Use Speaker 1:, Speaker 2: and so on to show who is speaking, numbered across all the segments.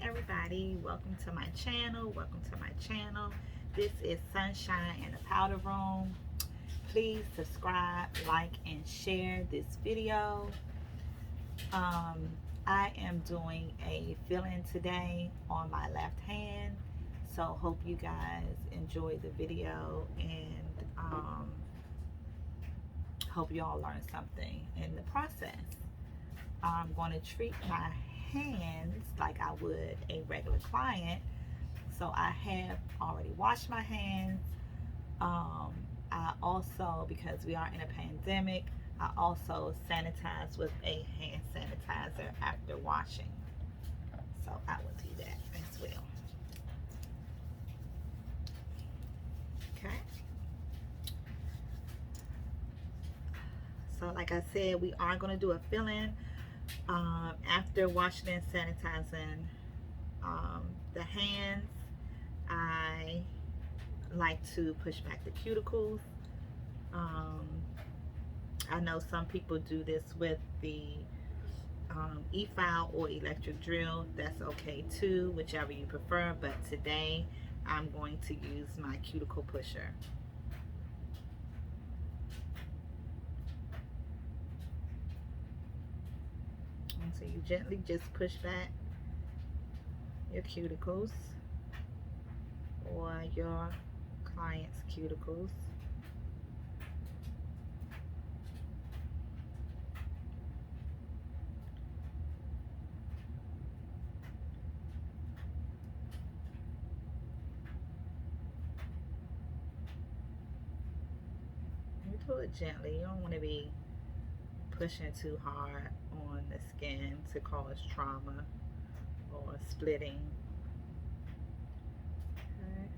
Speaker 1: Hey everybody, welcome to my channel. This is Sunshine in the Powder Room. Please subscribe, like, and share this video. I am doing a fill-in today on my left hand, so hope you guys enjoy the video and hope you all learn something in the process. I'm going to treat my hands like I would a regular client. So I have already washed my hands. I also, because we are in a pandemic, I also sanitize with a hand sanitizer after washing. So I will do that as well. Okay. So like I said, we are going to do a fill-in after washing and sanitizing the hands. I like to push back the cuticles. I know some people do this with the e-file or electric drill. That's okay too, whichever you prefer, but today I'm going to use my cuticle pusher. And so you gently just push back your cuticles or your client's cuticles. You pull it gently. You don't want to be pushing too hard on the skin to cause trauma or splitting. Okay.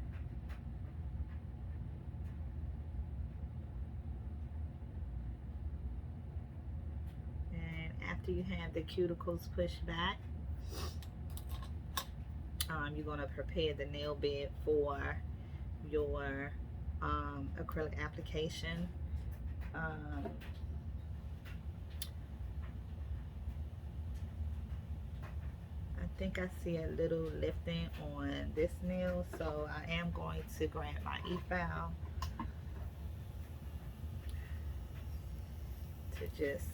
Speaker 1: And after you have the cuticles pushed back, you're going to prepare the nail bed for your acrylic application. I think I see a little lifting on this nail, so I am going to grab my e-file to just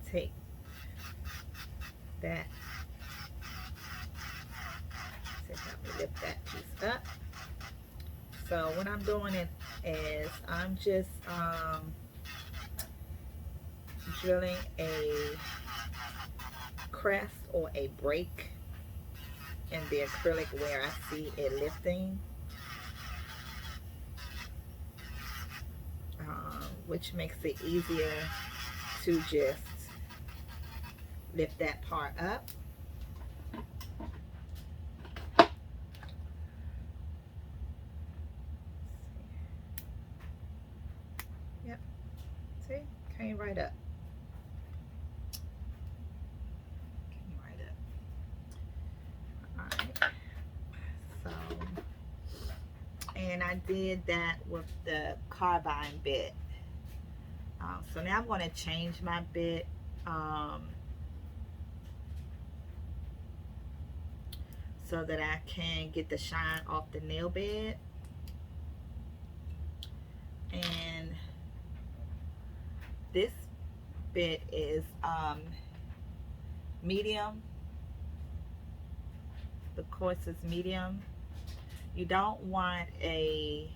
Speaker 1: take that to help me lift that piece up. So what I'm doing is I'm just drilling a crest or a break in the acrylic where I see it lifting, which makes it easier to just lift that part up. Yep, see, came right up. And I did that with the carbine bit. So now I'm going to change my bit so that I can get the shine off the nail bed. And this bit is medium. The course is medium. You don't want a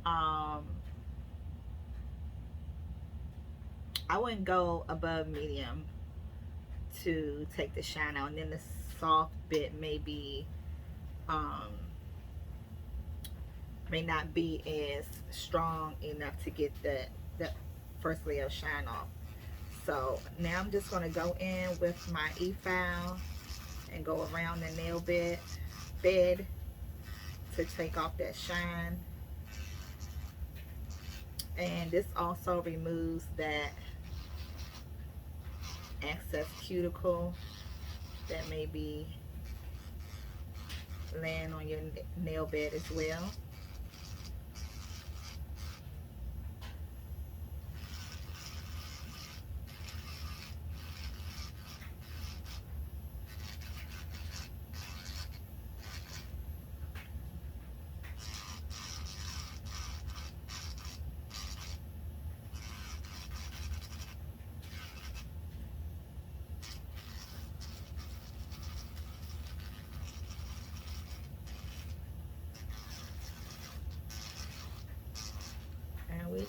Speaker 1: I wouldn't go above medium to take the shine out, and then the soft bit may not be as strong enough to get the first layer of shine off. So now I'm just going to go in with my e-file and go around the nail bed to take off that shine. And this also removes that excess cuticle that may be laying on your nail bed as well.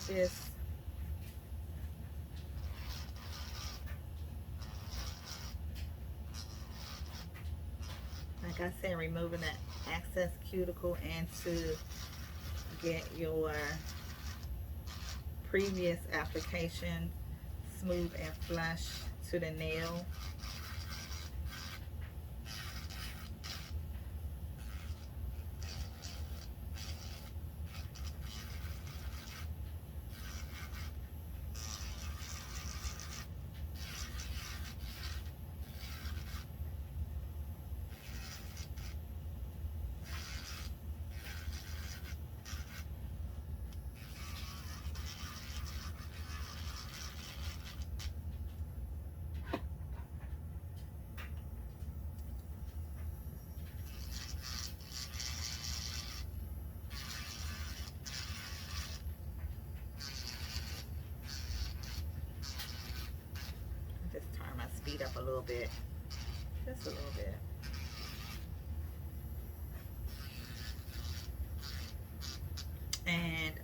Speaker 1: just like I said, removing the excess cuticle and to get your previous application smooth and flush to the nail. Just turn my speed up a little bit, just a little bit. And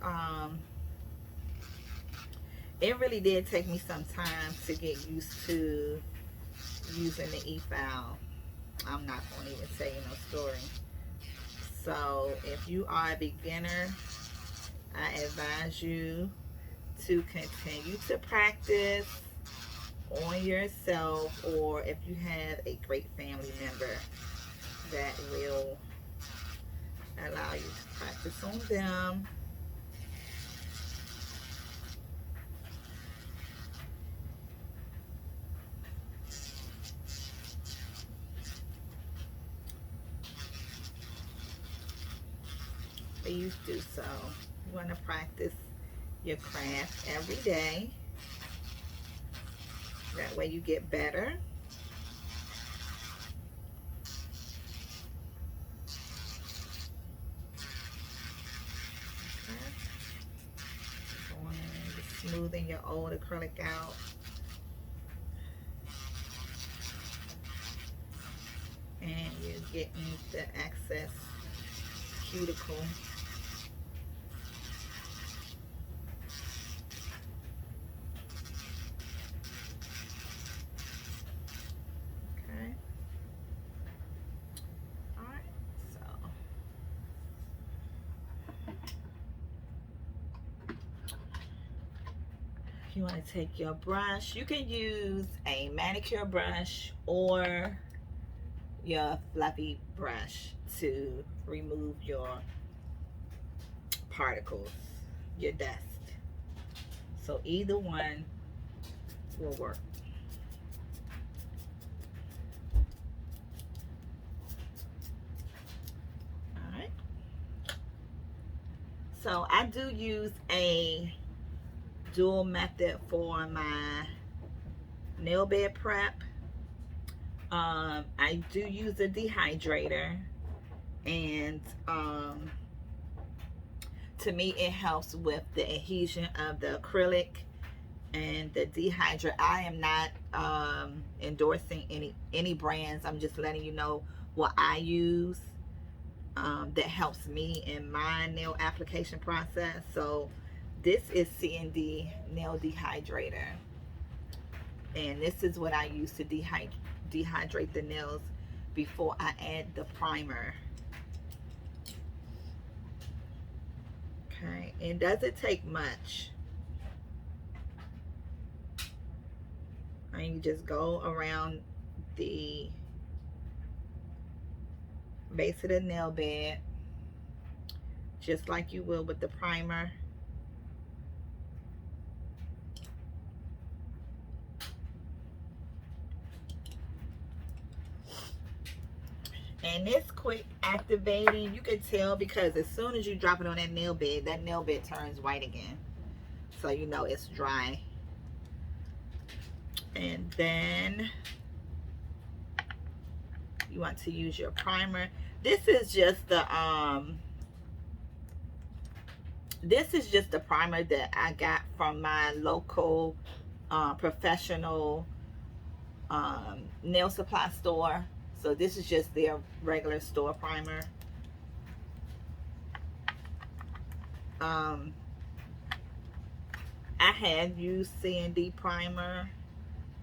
Speaker 1: it really did take me some time to get used to using the e-file. I'm not going to even tell you no story. So if you are a beginner, I advise you to continue to practice on yourself, or if you have a great family member that will allow you to practice on them. Please do so. You want to practice your craft every day. That way you get better. Smoothing your old acrylic out. And you're getting the excess cuticle. Okay. Alright, so you want to take your brush. You can use a manicure brush or your fluffy brush to remove your particles, your dust. So either one will work. All right. So I do use a dual method for my nail bed prep. I do use a dehydrator, and to me it helps with the adhesion of the acrylic and the dehydrator. I am not endorsing any brands. I'm just letting you know what I use that helps me in my nail application process. So this is C&D nail dehydrator, and this is what I use to dehydrate the nails before I add the primer. Okay, and doesn't take much. And you just go around the base of the nail bed just like you will with the primer. And this quick activating, you can tell because as soon as you drop it on that nail bed turns white again. So you know it's dry. And then you want to use your primer. This is just the primer that I got from my local professional nail supply store. So this is just their regular store primer. I have used C&D primer,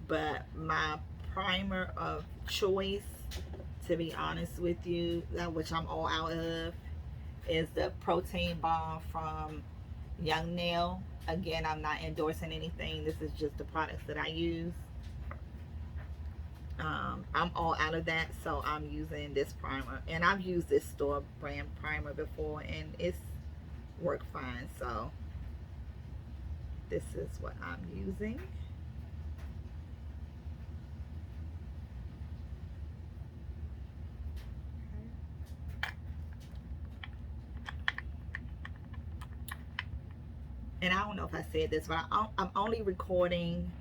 Speaker 1: but my primer of choice, to be honest with you, which I'm all out of, is the Protein Bomb from Young Nail. Again, I'm not endorsing anything. This is just the products that I use. I'm all out of that, so I'm using this primer. And I've used this store brand primer before, and it's worked fine. So this is what I'm using. And I don't know if I said this, but I'm only recording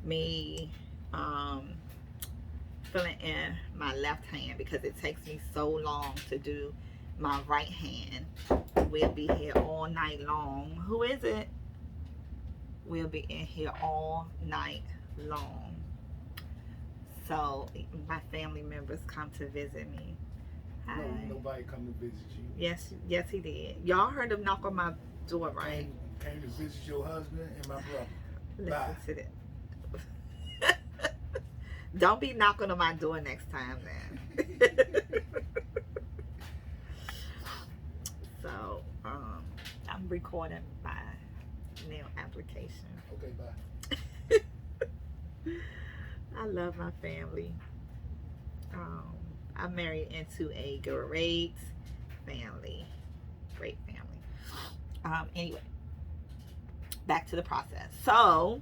Speaker 1: me filling in my left hand because it takes me so long to do my right hand. We'll be here all night long. Who is it? We'll be in here all night long. So my family members come to visit me. Hi.
Speaker 2: No, nobody come to visit you.
Speaker 1: Yes, he did. Y'all heard him knock on my door, right?
Speaker 2: Came to visit your husband and my brother.
Speaker 1: Listen
Speaker 2: Bye.
Speaker 1: to that. Don't be knocking on my door next time, then. So, I'm recording my nail application.
Speaker 2: Okay, bye.
Speaker 1: I love my family. I'm married into a great family. Great family. Anyway, back to the process. So,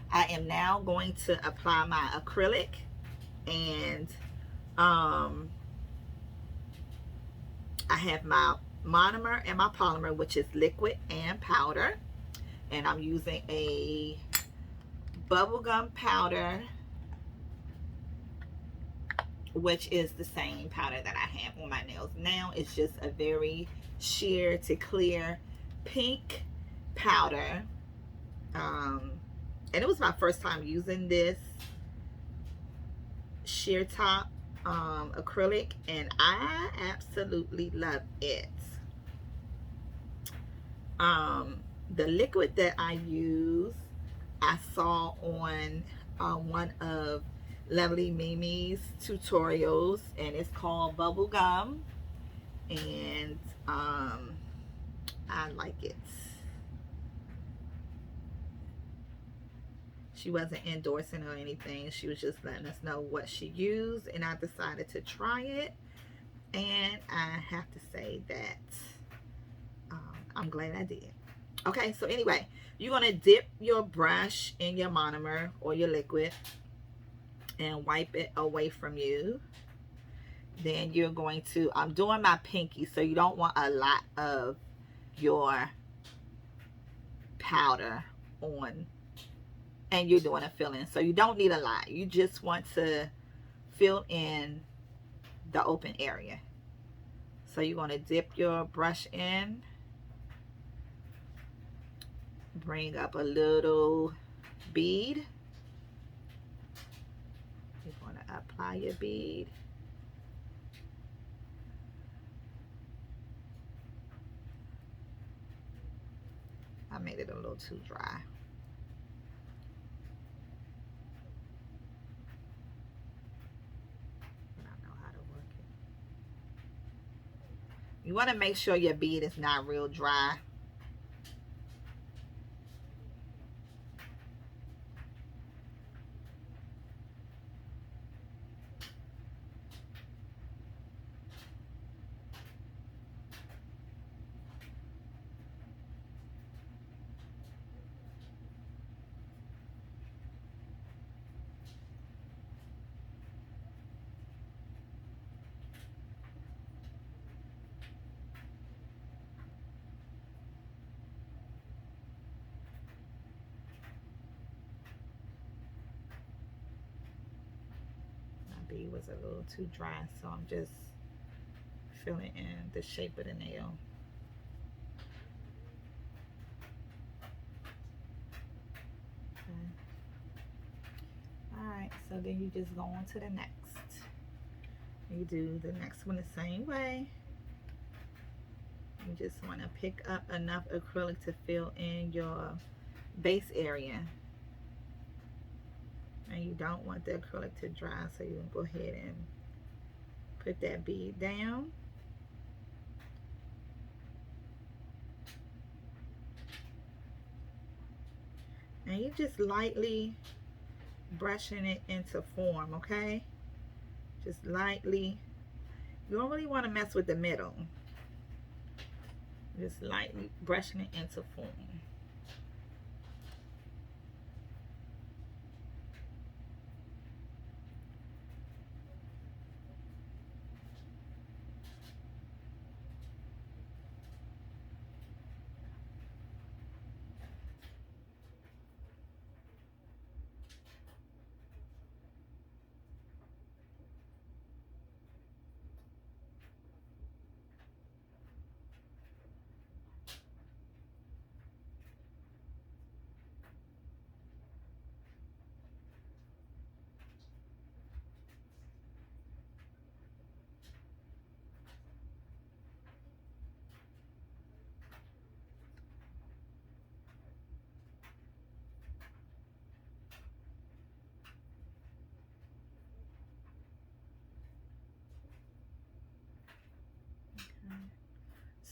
Speaker 1: I am now going to apply my acrylic, and I have my monomer and my polymer, which is liquid and powder, and I'm using a bubblegum powder, which is the same powder that I have on my nails now. It's just a very sheer to clear pink powder. And it was my first time using this sheer top acrylic, and I absolutely love it. The liquid that I use, I saw on one of Lovely Mimi's tutorials, and it's called Bubblegum, and I like it. She wasn't endorsing or anything. She was just letting us know what she used, and I decided to try it, and I have to say that I'm glad I did. Okay, so anyway, you're going to dip your brush in your monomer or your liquid and wipe it away from you. Then you're going to, I'm doing my pinky, so you don't want a lot of your powder on, and you're doing a fill-in, so you don't need a lot. You just want to fill in the open area. So you're going to dip your brush in, bring up a little bead. You're going to apply your bead. I made it a little too dry. You want to make sure your bead is not real dry. Bead was a little too dry, so I'm just filling in the shape of the nail. Okay. Alright, so then you just go on to the next. You do the next one the same way. You just want to pick up enough acrylic to fill in your base area. And you don't want the acrylic to dry, so you can go ahead and put that bead down. And you just lightly brushing it into form, okay? Just lightly. You don't really want to mess with the middle. Just lightly brushing it into form.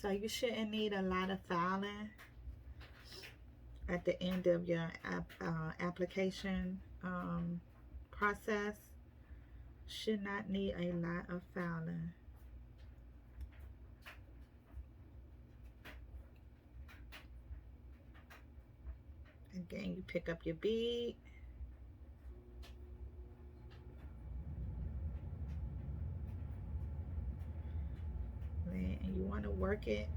Speaker 1: So you shouldn't need a lot of filing at the end of your application process. Should not need a lot of filing. Again, you pick up your bead. And you want to work it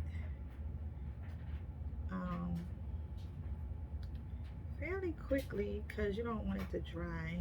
Speaker 1: fairly quickly because you don't want it to dry.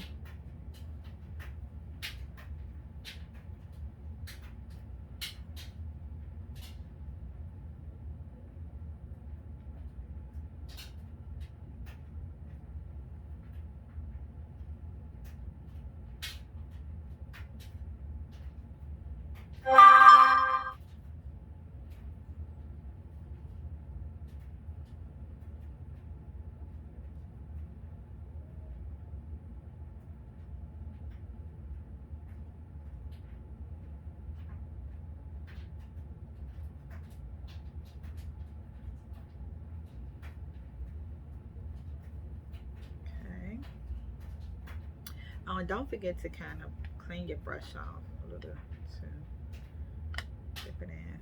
Speaker 1: Oh, and don't forget to kind of clean your brush off a little to dip it in.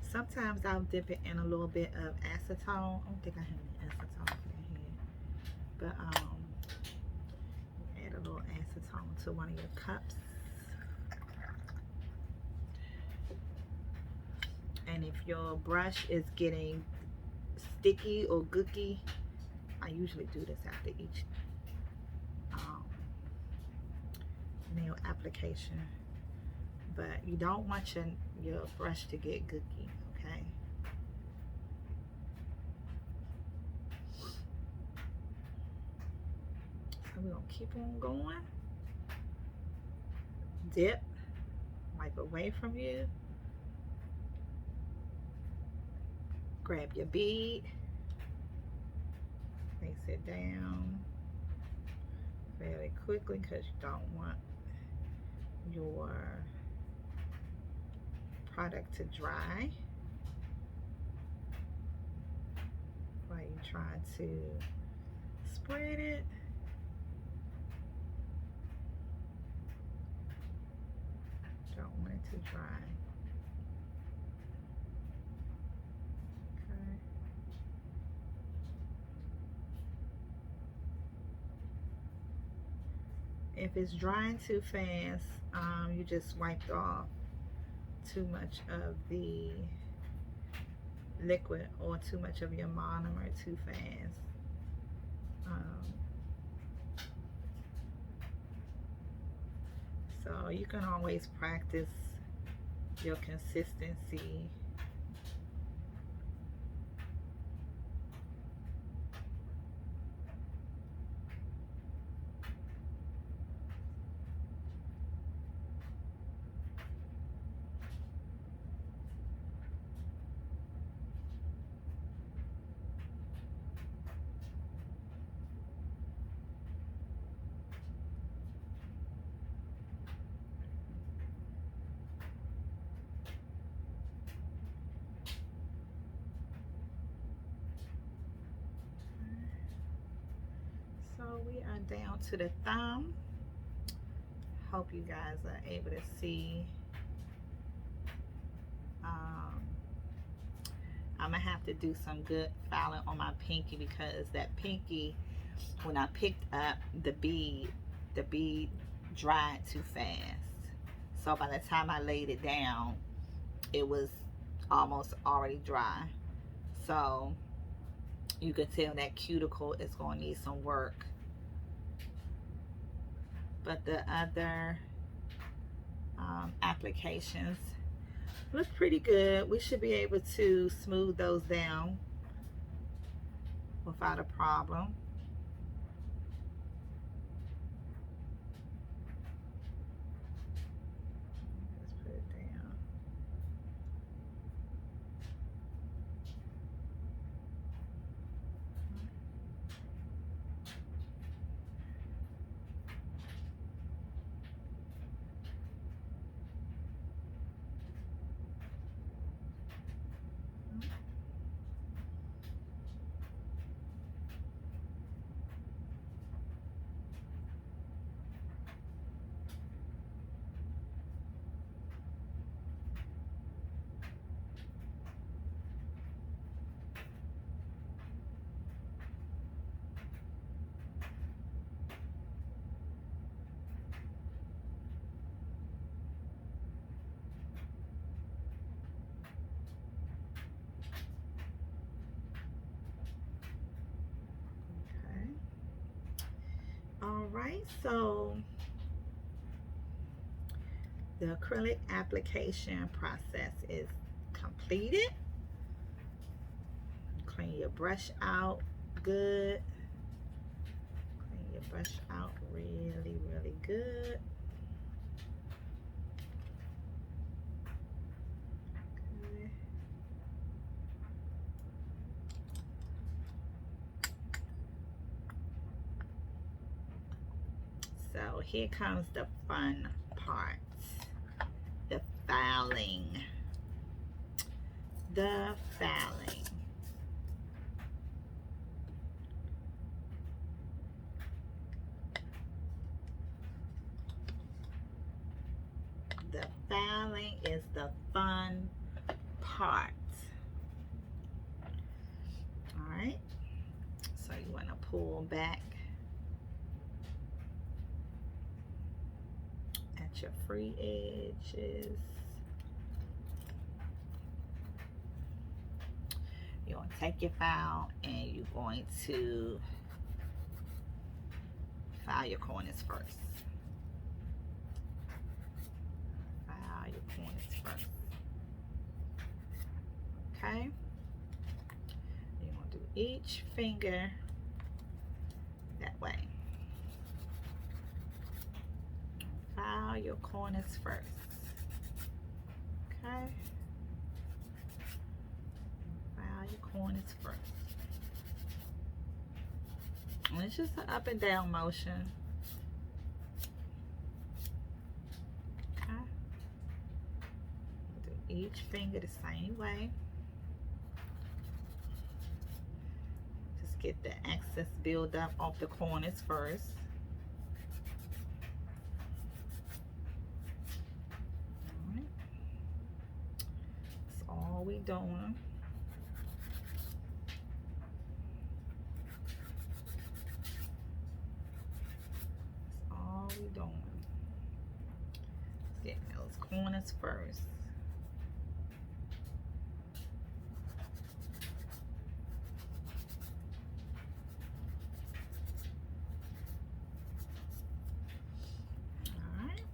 Speaker 1: Sometimes I'll dip it in a little bit of acetone. I don't think I have any acetone in here, but add a little acetone to one of your cups. And if your brush is getting sticky or gooky, I usually do this after each nail application, but you don't want your brush to get gooky, okay? So we're gonna keep on going. Dip, wipe away from you. Grab your bead, place it down fairly quickly because you don't want your product to dry while you try to spread it. Don't want it to dry. Okay. If it's drying too fast, you just wiped off too much of the liquid or too much of your monomer too fast. So you can always practice your consistency. So we are down to the thumb. Hope you guys are able to see. I'm gonna have to do some good filing on my pinky, because that pinky, when I picked up the bead dried too fast. So by the time I laid it down, it was almost already dry. So you can tell that cuticle is gonna need some work. But the other applications look pretty good. We should be able to smooth those down without a problem. Let's put it down. All right, so the acrylic application process is completed. Clean your brush out good. Clean your brush out really, really good. Okay. So here comes the fun part, the filing. The filing. The filing is the fun part. All right, so you want to pull back at your free edges. You're going to take your file and you're going to file your corners first. File your corners first. Okay? You're going to do each finger that way. File your corners first. Okay? File your corners first. And it's just an up and down motion. Okay? Do each finger the same way. Just get the excess buildup off the corners first. Alright. That's all we doing. Get those corners first. All right.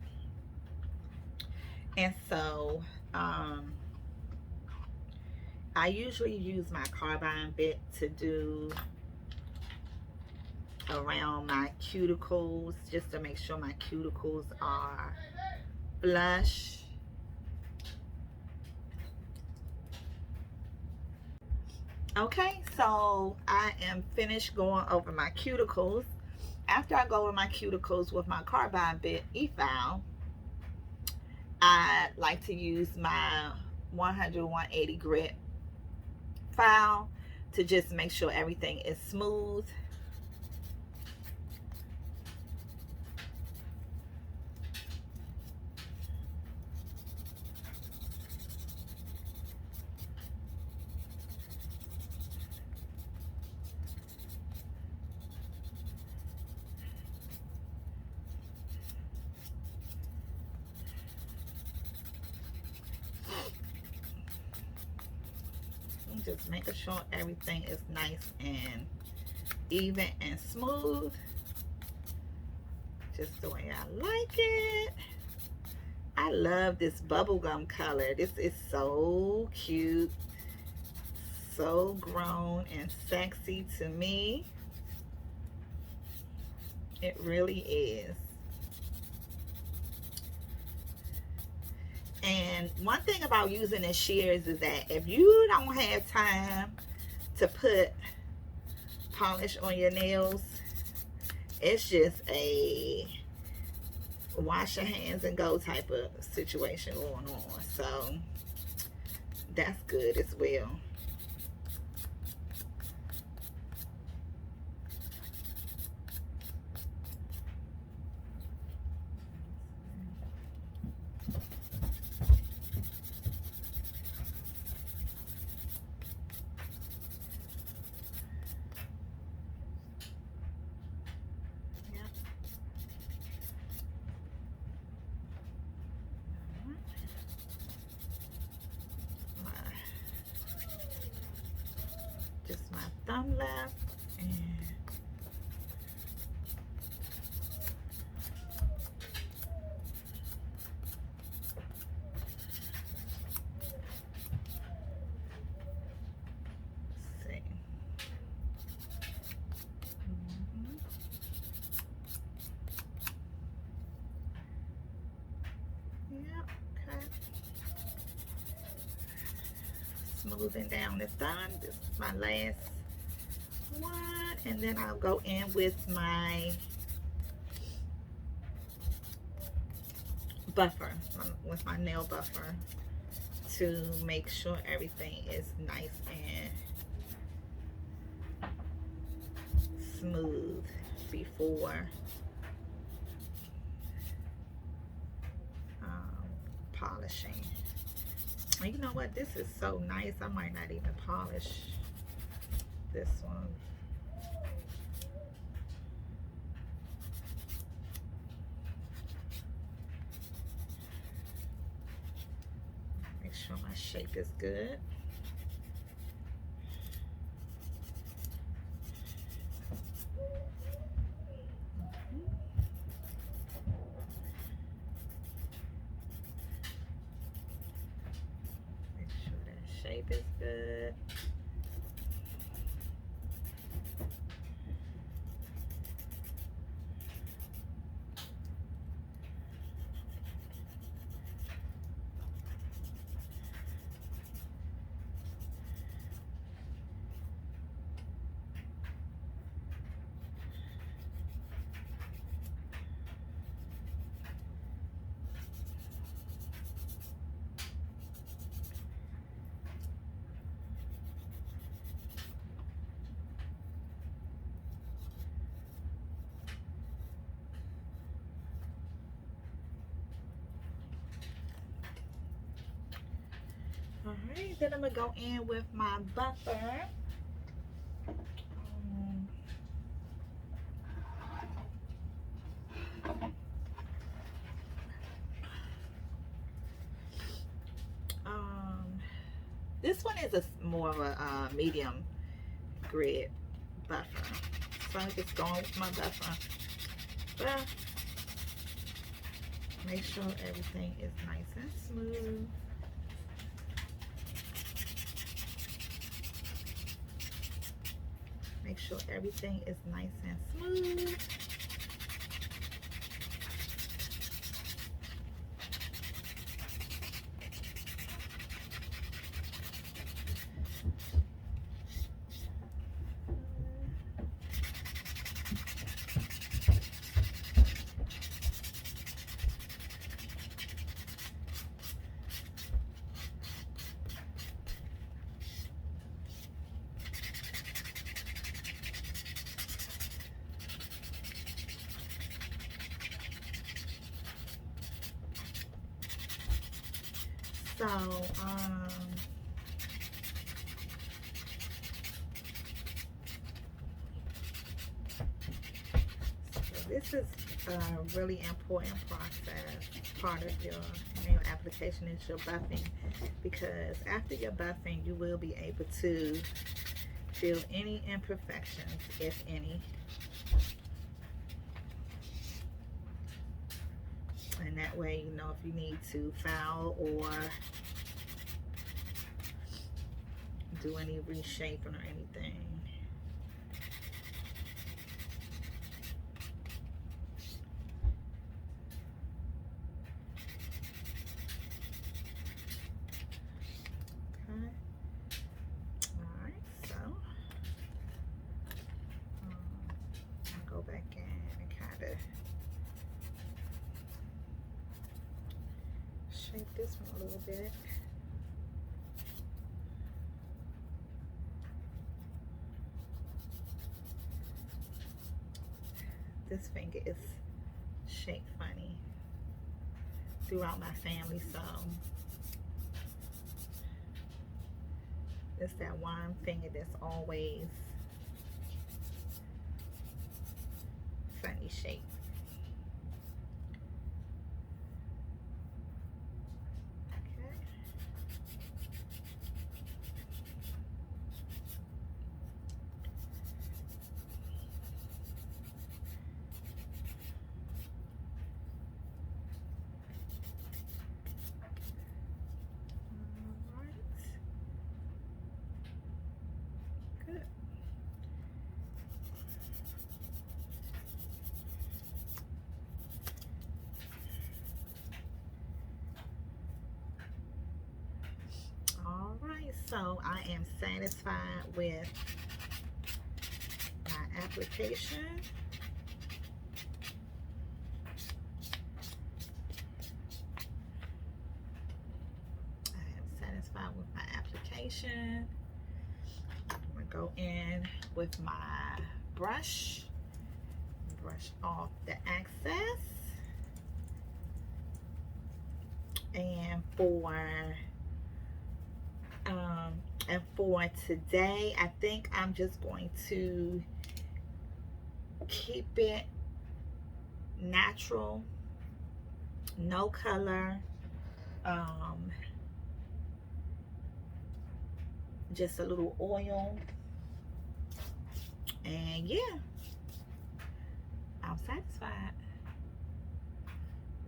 Speaker 1: And so I usually use my carbine bit to do around my cuticles, just to make sure my cuticles are flush. Okay, so I am finished going over my cuticles. After I go over my cuticles with my carbine bit e-file, I like to use my 100-180 grit file to just make sure everything is smooth. just making sure everything is nice and even and smooth, just the way I like it. I love this bubblegum color. This is so cute, so grown and sexy to me. It really is. And one thing about using the shears is that if you don't have time to put polish on your nails, it's just a wash your hands and go type of situation going on. So that's good as well. Just my thumb left, and see. Yep, okay. Smoothing down the thumb. This is my last one, and then I'll go in with my buffer, with my nail buffer, to make sure everything is nice and smooth before polishing. And you know what, this is so nice, I might not even polish this one. Make sure my shape is good. Make sure that shape is good. All right, then I'm gonna go in with my buffer. This one is more of a medium grit buffer, so I'm just going with my buffer. Well, make sure everything is nice and smooth. Make sure everything is nice and smooth. So, this is a really important part of your nail application. application is your buffing, because after your buffing you will be able to feel any imperfections, if any. And that way you know if you need to file or do any reshaping or anything. Okay. Alright, so I'll go back in and kind of shape this one a little bit. This finger is shaped funny throughout my family, so it's that one finger that's always funny shape. Alright, so I am satisfied with my application. I am satisfied with my application. I'm going to go in with my brush off the excess. And for today, I think I'm just going to keep it natural, no color, just a little oil, and yeah, I'm satisfied.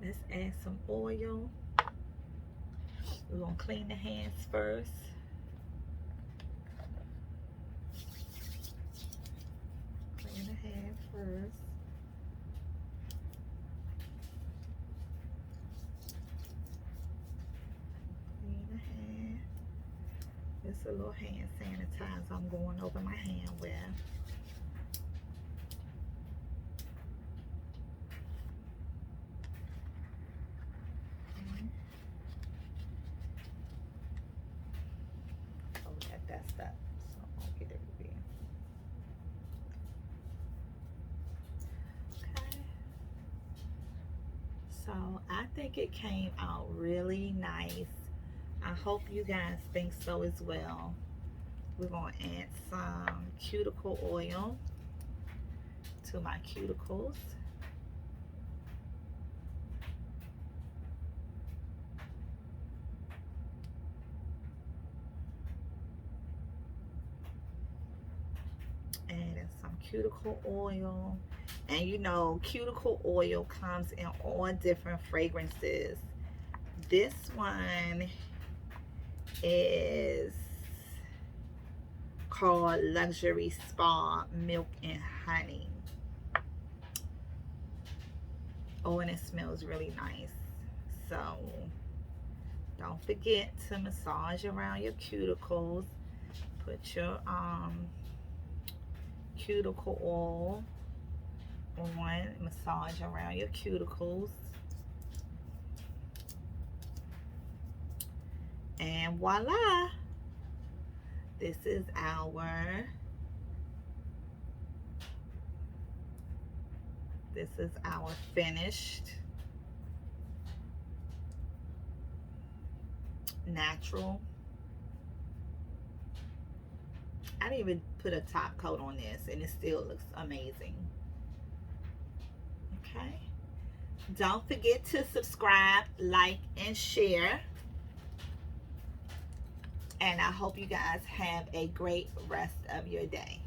Speaker 1: Let's add some oil. We're gonna clean the hands first. Clean the hands first. Clean the hand. It's a little hand sanitizer I'm going over my hand with. That's that, so I'll get everywhere. Okay, so I think it came out really nice. I hope you guys think so as well. We're going to add some cuticle oil to my cuticles. Adding some cuticle oil. And you know, cuticle oil comes in all different fragrances. This one is called Luxury Spa Milk and Honey. Oh, and it smells really nice. So don't forget to massage around your cuticles. Put your cuticle oil on, massage around your cuticles. And voila, this is our finished natural. I didn't even put a top coat on this and it still looks amazing. Okay, Don't forget to subscribe, like, and share. And I hope you guys have a great rest of your day.